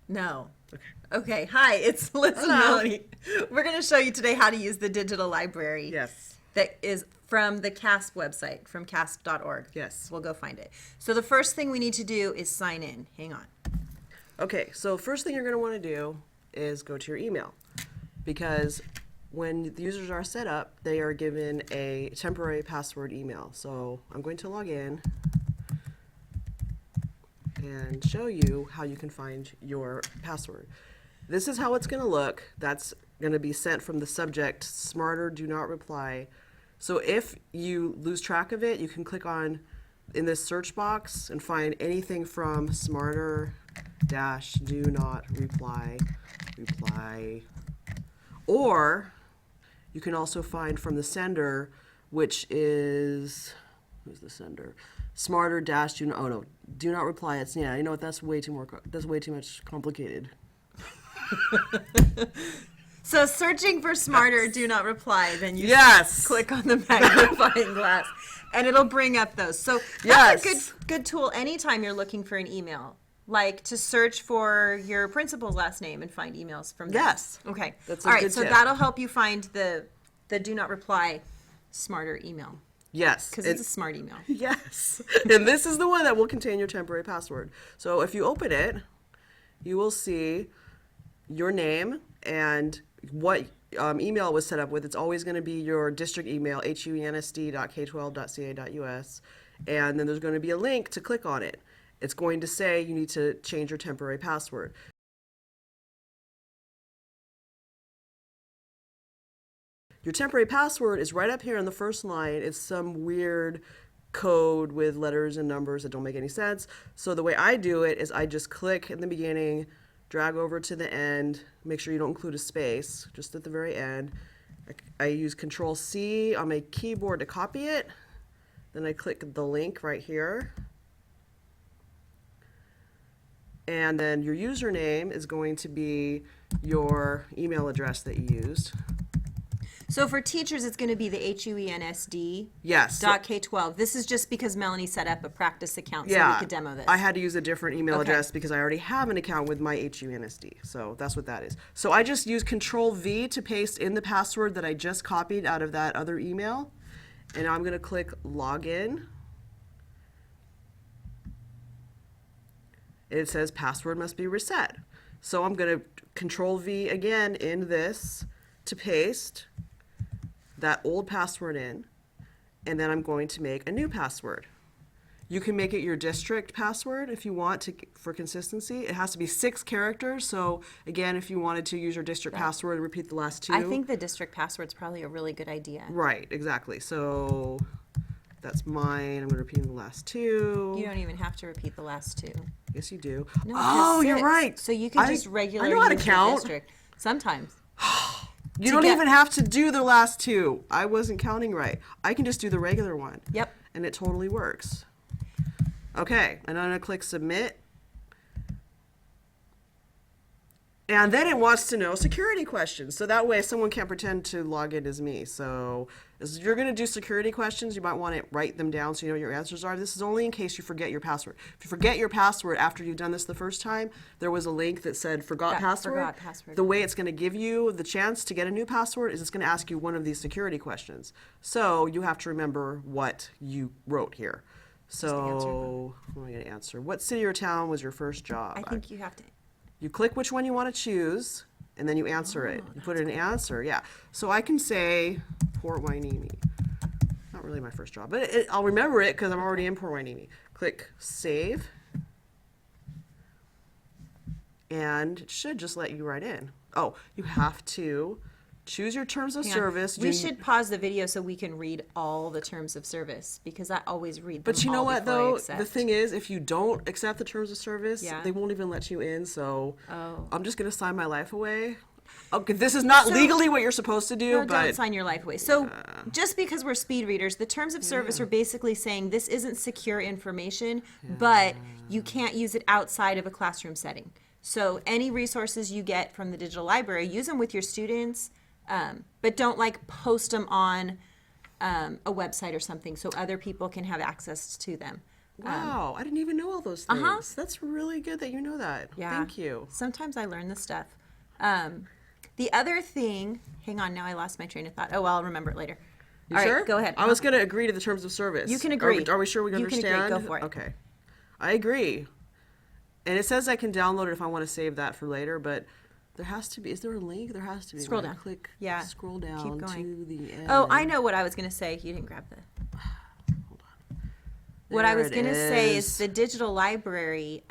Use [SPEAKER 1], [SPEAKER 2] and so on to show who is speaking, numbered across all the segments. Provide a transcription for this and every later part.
[SPEAKER 1] No.
[SPEAKER 2] Okay.
[SPEAKER 1] Okay, hi, it's Liz and
[SPEAKER 2] Hello.
[SPEAKER 1] Melanie. We're going to show you today how to use the digital library.
[SPEAKER 2] Yes.
[SPEAKER 1] That is from the CASP website, from casp.org.
[SPEAKER 2] Yes.
[SPEAKER 1] We'll go find it. So the first thing we need to do is sign in. Hang on.
[SPEAKER 2] Okay, so first thing you're going to want to do is go to your email, because when the users are set up, they are given a temporary password email. So I'm going to log in and show you how you can find your password. This is how it's going to look. That's going to be sent from the subject, smarter, do not reply. So if you lose track of it, you can click on in this search box and find anything from smarter dash do not reply, or you can also find from the sender, which is, who's the sender? Smarter dash do not, oh no, do not reply. It's, yeah, you know what, that's way too much complicated.
[SPEAKER 1] So searching for smarter, do not reply, then you
[SPEAKER 2] Yes.
[SPEAKER 1] click on the magnifying glass and it'll bring up those. So that's a good tool anytime you're looking for an email, like to search for your principal's last name and find emails from them.
[SPEAKER 2] Yes.
[SPEAKER 1] Okay.
[SPEAKER 2] That's a
[SPEAKER 1] all right,
[SPEAKER 2] good
[SPEAKER 1] so
[SPEAKER 2] tip.
[SPEAKER 1] that'll help you find the do not reply smarter email,
[SPEAKER 2] Yes.
[SPEAKER 1] because it's a smart email.
[SPEAKER 2] Yes. And this is the one that will contain your temporary password. So if you open it, you will see your name and what email it was set up with. It's always going to be your district email, huensd.k12.ca.us. And then there's going to be a link to click on it. It's going to say you need to change your temporary password. Your temporary password is right up here on the first line. It's some weird code with letters and numbers that don't make any sense. So the way I do it is I just click in the beginning, drag over to the end, make sure you don't include a space, just at the very end. I use Control C on my keyboard to copy it. Then I click the link right here. And then your username is going to be your email address that you used.
[SPEAKER 1] So for teachers, it's going to be the HUENSD
[SPEAKER 2] Yes.
[SPEAKER 1] .K12. This is just because Melanie set up a practice account so
[SPEAKER 2] Yeah,
[SPEAKER 1] we could demo this.
[SPEAKER 2] I had to use a different email
[SPEAKER 1] Okay.
[SPEAKER 2] address because I already have an account with my HUNSD. So that's what that is. So I just use Control V to paste in the password that I just copied out of that other email. And I'm going to click Login. It says password must be reset. So I'm going to Control V again in this to paste that old password in, and then I'm going to make a new password. You can make it your district password if you want to, for consistency. It has to be 6 characters. So again, if you wanted to use your district password, repeat the last 2.
[SPEAKER 1] I think the district password's probably a really good idea.
[SPEAKER 2] Right, exactly. So that's mine. I'm going to repeat the last 2.
[SPEAKER 1] You don't even have to repeat the last 2.
[SPEAKER 2] Yes, you do.
[SPEAKER 1] No,
[SPEAKER 2] Oh,
[SPEAKER 1] just
[SPEAKER 2] you're
[SPEAKER 1] 6.
[SPEAKER 2] right.
[SPEAKER 1] So you can
[SPEAKER 2] I
[SPEAKER 1] just regularly
[SPEAKER 2] know how to
[SPEAKER 1] use your
[SPEAKER 2] count.
[SPEAKER 1] district. Sometimes.
[SPEAKER 2] You
[SPEAKER 1] to
[SPEAKER 2] don't
[SPEAKER 1] get-
[SPEAKER 2] even have to do the last 2. I wasn't counting right. I can just do the regular one.
[SPEAKER 1] Yep.
[SPEAKER 2] And it totally works. Okay, and I'm going to click Submit. And then it wants to know security questions. So that way someone can't pretend to log in as me. So as you're going to do security questions, you might want to write them down so you know what your answers are. This is only in case you forget your password. If you forget your password after you've done this the first time, there was a link that said forgot password.
[SPEAKER 1] Forgot password.
[SPEAKER 2] The way it's going to give you the chance to get a new password is it's going to ask you one of these security questions. So you have to remember what you wrote here. So what am I going to answer? What city or town was your first job?
[SPEAKER 1] I think you have to.
[SPEAKER 2] You click which one you want to choose, and then you answer it. You put in an answer, yeah. So I can say Port Hueneme. Not really my first job, but I'll remember it because I'm already in Port Hueneme. Click Save, and it should just let you write in. Oh, you have to choose your terms of
[SPEAKER 1] Hang on.
[SPEAKER 2] service.
[SPEAKER 1] We should pause the video so we can read all the terms of service, because I always read them
[SPEAKER 2] But you know
[SPEAKER 1] all
[SPEAKER 2] what,
[SPEAKER 1] before I
[SPEAKER 2] though?
[SPEAKER 1] accept.
[SPEAKER 2] The thing is, if you don't accept the terms of service,
[SPEAKER 1] Yeah.
[SPEAKER 2] they won't even let you in. So
[SPEAKER 1] Oh.
[SPEAKER 2] I'm just going to sign my life away. Okay, this is not legally what you're supposed to do,
[SPEAKER 1] No,
[SPEAKER 2] but
[SPEAKER 1] don't sign your life away. So just because we're speed readers, the terms of service are basically saying this isn't secure information, but you can't use it outside of a classroom setting. So any resources you get from the digital library, use them with your students, but don't like post them on a website or something so other people can have access to them.
[SPEAKER 2] Wow, I didn't even know all those things.
[SPEAKER 1] Uh-huh.
[SPEAKER 2] That's really good that you know that.
[SPEAKER 1] Yeah.
[SPEAKER 2] Thank you.
[SPEAKER 1] Sometimes I learn this stuff. The other thing, hang on, now I lost my train of thought. Oh, well, I'll remember it later.
[SPEAKER 2] You
[SPEAKER 1] All
[SPEAKER 2] sure?
[SPEAKER 1] right, go ahead.
[SPEAKER 2] I was going to agree to the terms of service.
[SPEAKER 1] You can agree.
[SPEAKER 2] Are we sure we
[SPEAKER 1] You can
[SPEAKER 2] understand?
[SPEAKER 1] agree. Go for it.
[SPEAKER 2] Okay. I agree. And it says I can download it if I want to save that for later, but there has to be. Is there a link? There has to be.
[SPEAKER 1] Scroll
[SPEAKER 2] When I
[SPEAKER 1] down.
[SPEAKER 2] Click.
[SPEAKER 1] Yeah.
[SPEAKER 2] Scroll down
[SPEAKER 1] Keep going.
[SPEAKER 2] to the end.
[SPEAKER 1] Oh, I know what I was going to say. You didn't grab the.
[SPEAKER 2] Hold on.
[SPEAKER 1] What I
[SPEAKER 2] There
[SPEAKER 1] was
[SPEAKER 2] it
[SPEAKER 1] going to say is the digital library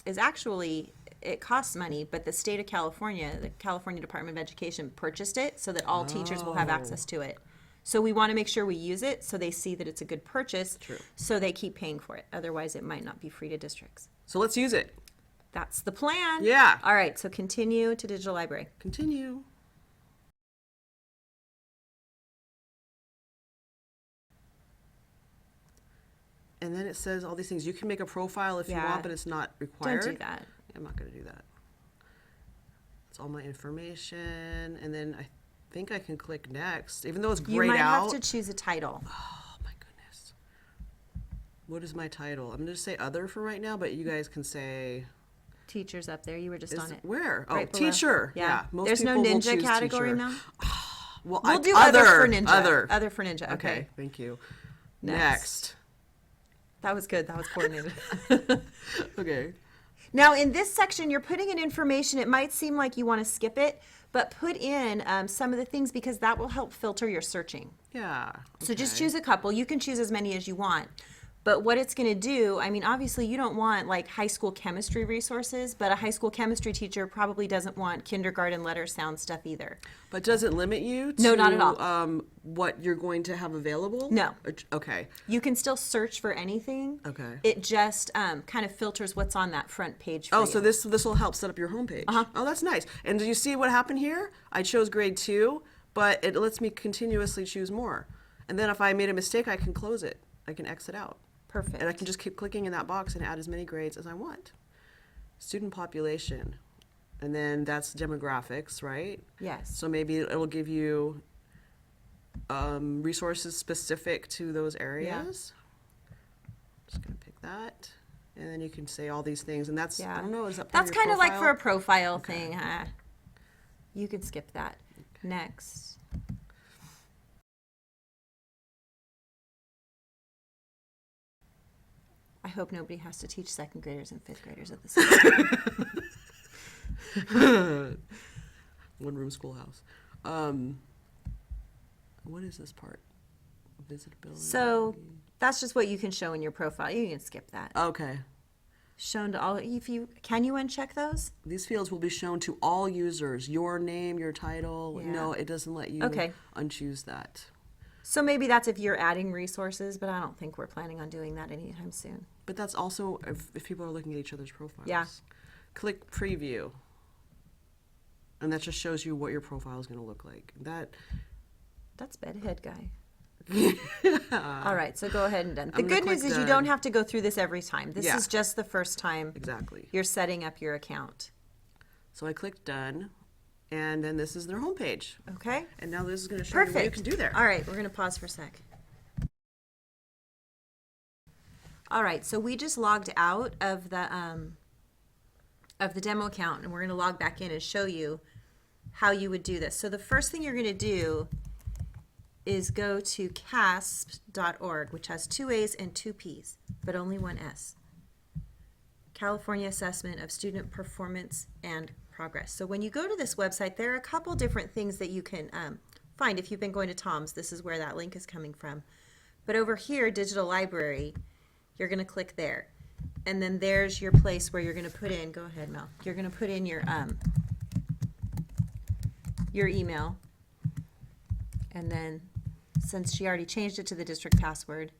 [SPEAKER 1] is actually, it costs money, but the state of California, the California Department of Education purchased it so that all teachers will have access to it. So we want to make sure we use it so they see that it's a good purchase.
[SPEAKER 2] True.
[SPEAKER 1] So they keep paying for it. Otherwise, it might not be free to districts.
[SPEAKER 2] So let's use it.
[SPEAKER 1] That's the plan.
[SPEAKER 2] Yeah.
[SPEAKER 1] All right, so continue to digital library.
[SPEAKER 2] Continue. And then it says all these things. You can make a profile if you
[SPEAKER 1] Yeah.
[SPEAKER 2] want, but it's not required.
[SPEAKER 1] Don't do that.
[SPEAKER 2] I'm not going to do that. It's all my information. And then I think I can click next, even though it's
[SPEAKER 1] You
[SPEAKER 2] grayed
[SPEAKER 1] might
[SPEAKER 2] out.
[SPEAKER 1] have to choose a title.
[SPEAKER 2] Oh my goodness. What is my title? I'm going to say other for right now, but you guys can say.
[SPEAKER 1] Teachers up there. You were just
[SPEAKER 2] Is
[SPEAKER 1] on it.
[SPEAKER 2] where? Oh,
[SPEAKER 1] Right below.
[SPEAKER 2] teacher.
[SPEAKER 1] Yeah.
[SPEAKER 2] Most
[SPEAKER 1] There's no
[SPEAKER 2] people will
[SPEAKER 1] ninja
[SPEAKER 2] choose
[SPEAKER 1] category
[SPEAKER 2] teacher.
[SPEAKER 1] now.
[SPEAKER 2] Well,
[SPEAKER 1] We'll do other for ninja.
[SPEAKER 2] Other.
[SPEAKER 1] Other for ninja. Okay.
[SPEAKER 2] Okay. Thank you.
[SPEAKER 1] Next. That was good. That was coordinated.
[SPEAKER 2] Okay.
[SPEAKER 1] Now, in this section, you're putting in information. It might seem like you want to skip it, but put in some of the things because that will help filter your searching.
[SPEAKER 2] Yeah.
[SPEAKER 1] So just
[SPEAKER 2] okay.
[SPEAKER 1] choose a couple. You can choose as many as you want. But what it's going to do, I mean, obviously you don't want like high school chemistry resources, but a high school chemistry teacher probably doesn't want kindergarten letter sound stuff either.
[SPEAKER 2] But does it limit you to
[SPEAKER 1] No, not at all.
[SPEAKER 2] What you're going to have available?
[SPEAKER 1] No.
[SPEAKER 2] Okay.
[SPEAKER 1] You can still search for anything.
[SPEAKER 2] Okay.
[SPEAKER 1] It just kind of filters what's on that front page for
[SPEAKER 2] Oh,
[SPEAKER 1] you.
[SPEAKER 2] so this will help set up your homepage.
[SPEAKER 1] Uh-huh.
[SPEAKER 2] Oh, that's nice. And do you see what happened here? I chose grade 2, but it lets me continuously choose more. And then if I made a mistake, I can close it. I can exit out.
[SPEAKER 1] Perfect.
[SPEAKER 2] And I can just keep clicking in that box and add as many grades as I want. Student population. And then that's demographics, right?
[SPEAKER 1] Yes.
[SPEAKER 2] So maybe it'll give you resources specific to those areas. Just gonna pick that. And then you can say all these things. And that's, I don't know, is that part
[SPEAKER 1] That's
[SPEAKER 2] of your
[SPEAKER 1] kind of like for a
[SPEAKER 2] profile?
[SPEAKER 1] profile thing, huh? You can skip that. Next. I hope nobody has to teach second graders and fifth graders at the same time.
[SPEAKER 2] One room schoolhouse. What is this part? Visitability.
[SPEAKER 1] So that's just what you can show in your profile. You can skip that.
[SPEAKER 2] Okay.
[SPEAKER 1] Shown to all. Can you uncheck those?
[SPEAKER 2] These fields will be shown to all users. Your name, your title.
[SPEAKER 1] Yeah.
[SPEAKER 2] No, it doesn't let you
[SPEAKER 1] Okay.
[SPEAKER 2] unchoose that.
[SPEAKER 1] So maybe that's if you're adding resources, but I don't think we're planning on doing that anytime soon.
[SPEAKER 2] But that's also if people are looking at each other's profiles.
[SPEAKER 1] Yeah.
[SPEAKER 2] Click preview. And that just shows you what your profile is going to look like.
[SPEAKER 1] That's bedhead guy. All right, so go ahead and done. The
[SPEAKER 2] gonna
[SPEAKER 1] good news
[SPEAKER 2] click
[SPEAKER 1] is you
[SPEAKER 2] done.
[SPEAKER 1] don't have to go through this every time. This
[SPEAKER 2] Yeah.
[SPEAKER 1] is just the first time
[SPEAKER 2] Exactly.
[SPEAKER 1] you're setting up your account.
[SPEAKER 2] So I click done. And then this is their homepage.
[SPEAKER 1] Okay?
[SPEAKER 2] And now this is going to show you what you
[SPEAKER 1] Perfect.
[SPEAKER 2] can do there.
[SPEAKER 1] All right, we're going to pause for a sec. All right, so we just logged out of the demo account, and we're going to log back in and show you how you would do this. So the first thing you're going to do is go to casp.org, which has 2 A's and 2 P's, but only 1 S. California Assessment of Student Performance and Progress. So when you go to this website, there are a couple different things that you can find. If you've been going to Tom's, this is where that link is coming from. But over here, Digital Library, you're going to click there. And then there's your place where you're going to put in, go ahead, Mel. You're going to put in your email. And then since she already changed it to the district password,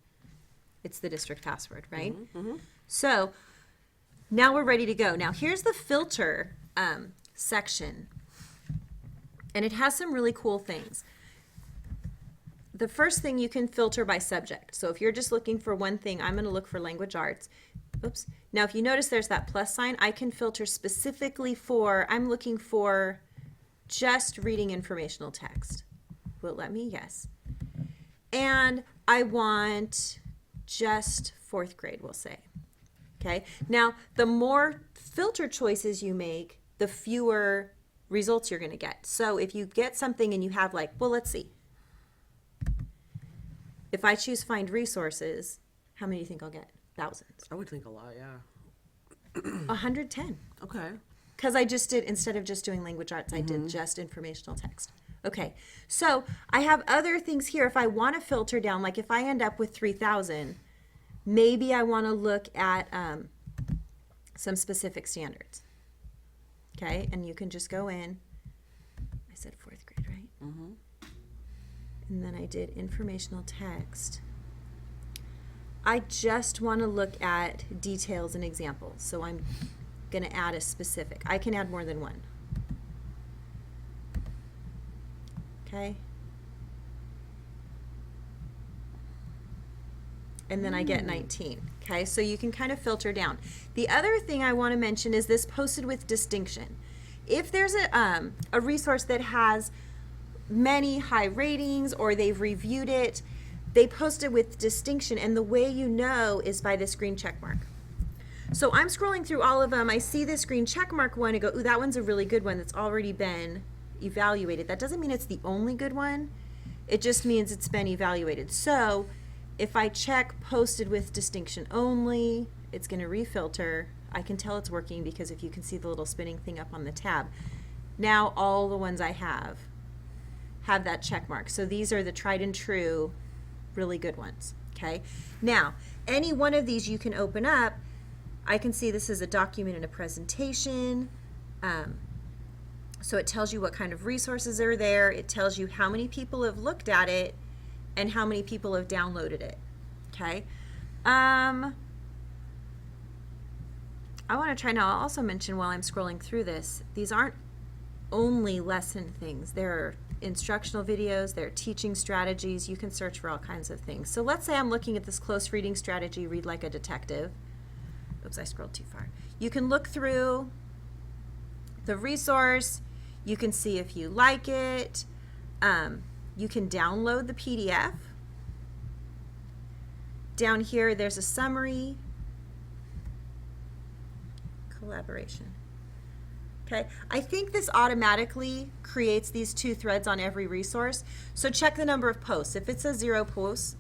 [SPEAKER 1] it's the district password, right? So now we're ready to go. Now here's the filter section. And it has some really cool things. The first thing, you can filter by subject. So if you're just looking for one thing, I'm going to look for language arts. Oops. Now if you notice there's that plus sign, I can filter specifically for, I'm looking for just reading informational text. Will it let me? Yes. And I want just 4th grade, we'll say. Okay, now the more filter choices you make, the fewer results you're going to get. So if you get something and you have like, well, let's see. If I choose find resources, how many do you think I'll get? Thousands.
[SPEAKER 2] I would think a lot, yeah.
[SPEAKER 1] 110.
[SPEAKER 2] Okay.
[SPEAKER 1] Because I just did, instead of just doing language arts, I did just informational text. Okay, so I have other things here. If I want to filter down, like if I end up with 3,000, maybe I want to look at some specific standards. Okay, and you can just go in. I said 4th grade, right? Mm-hmm. And then I did informational text. I just want to look at details and examples. So I'm going to add a specific. I can add more than one. Okay. And then I get 19. Okay, so you can kind of filter down. The other thing I want to mention is this posted with distinction. If there's a resource that has many high ratings or they've reviewed it, they post it with distinction, and the way you know is by this green check mark. So I'm scrolling through all of them. I see this green check mark one and go, ooh, that one's a really good one that's already been evaluated. That doesn't mean it's the only good one. It just means it's been evaluated. So if I check posted with distinction only, it's going to refilter. I can tell it's working because if you can see the little spinning thing up on the tab, now all the ones I have that check mark. So these are the tried and true, really good ones. Okay. Now, any one of these you can open up. I can see this is a document and a presentation. So it tells you what kind of resources are there. It tells you how many people have looked at it and how many people have downloaded it. Okay. I want to try now. I'll also mention while I'm scrolling through this, these aren't only lesson things. There are instructional videos, there are teaching strategies. You can search for all kinds of things. So let's say I'm looking at this close reading strategy, read like a detective. Oops, I scrolled too far. You can look through the resource. You can see if you like it. You can download the PDF. Down here, there's a summary. Collaboration. Okay, I think this automatically creates these 2 threads on every resource. So check the number of posts. If it says 0 posts,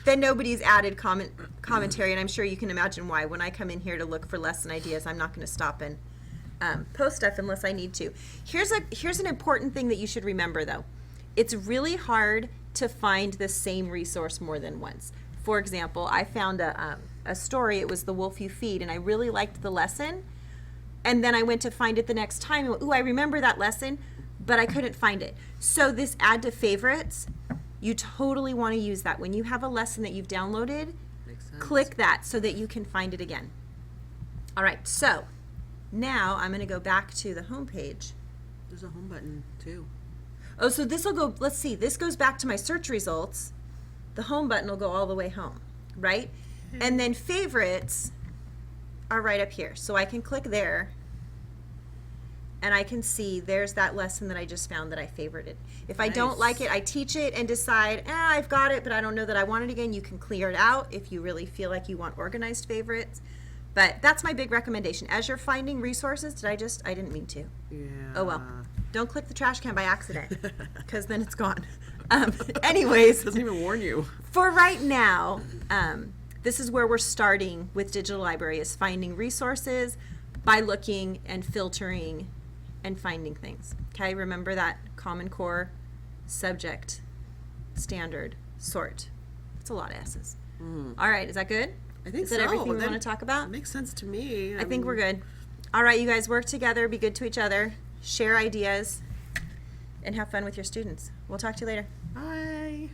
[SPEAKER 1] then nobody's added commentary, and I'm sure you can imagine why. When I come in here to look for lesson ideas, I'm not going to stop and post stuff unless I need to. Here's an important thing that you should remember, though. It's really hard to find the same resource more than once. For example, I found a story. It was The Wolf You Feed, and I really liked the lesson. And then I went to find it the next time, and went, ooh, I remember that lesson, but I couldn't find it. So this add to favorites, you totally want to use that. When you have a lesson that you've downloaded, click that so that you can find it again. All right, so now I'm going to go back to the home page.
[SPEAKER 2] There's a home button too.
[SPEAKER 1] Oh, so this will go, let's see, this goes back to my search results. The home button will go all the way home, right? And then favorites are right up here. So I can click there and I can see there's that lesson that I just found that I favorited. If I don't like it, I teach it and decide, I've got it, but I don't know that I want it again. You can clear it out if you really feel like you want organized favorites. But that's my big recommendation. As you're finding resources, I didn't mean to.
[SPEAKER 2] Yeah.
[SPEAKER 1] Oh well. Don't click the trash can by accident, because then it's gone. Anyways.
[SPEAKER 2] Doesn't even warn you.
[SPEAKER 1] For right now, this is where we're starting with Digital Library, is finding resources by looking and filtering and finding things. Okay, remember that Common Core, subject, standard, sort. It's a lot of S's. All right, is that good?
[SPEAKER 2] I think so.
[SPEAKER 1] Is that everything we want to talk about?
[SPEAKER 2] It makes sense to me.
[SPEAKER 1] I think we're good. All right, you guys work together, be good to each other, share ideas, and have fun with your students. We'll talk to you later.
[SPEAKER 2] Bye.